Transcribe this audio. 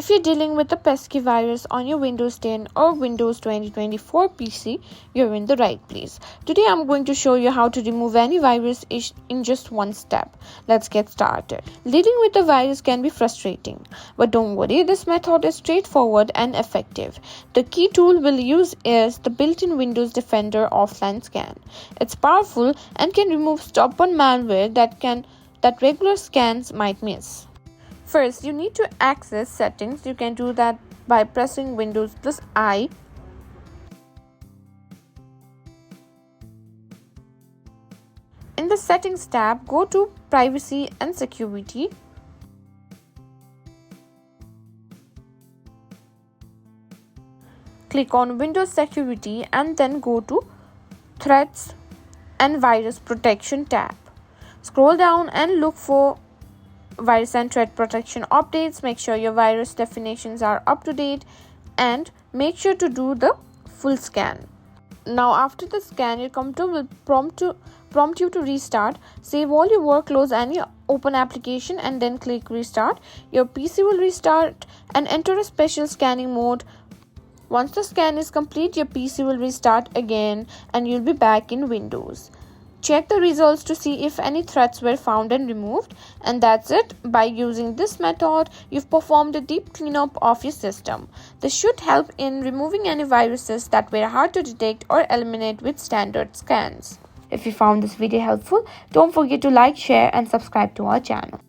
If you're dealing with a pesky virus on your Windows 10 or Windows 2024 PC, you're in the right place. Today I'm going to show you how to remove any virus in just one step. Let's get started. Dealing with a virus can be frustrating, but don't worry, this method is straightforward and effective. The key tool we'll use is the built-in Windows Defender offline scan. It's powerful and can remove stubborn malware that regular scans might miss. First, you need to access settings. You can do that by pressing Windows plus I. In the settings tab, go to privacy and security. Click on Windows security and then go to threats and virus protection tab. Scroll down and look for virus and threat protection updates. Make sure your virus definitions are up to date and make sure to do the full scan. Now after the scan, your computer will prompt you to restart. Save all your work, close any open application and then click restart. Your PC will restart and enter a special scanning mode. Once the scan is complete, your PC will restart again and you'll be back in Windows. Check the results to see if any threats were found and removed. And that's it. By using this method, you've performed a deep cleanup of your system. This should help in removing any viruses that were hard to detect or eliminate with standard scans. If you found this video helpful, don't forget to like, share and subscribe to our channel.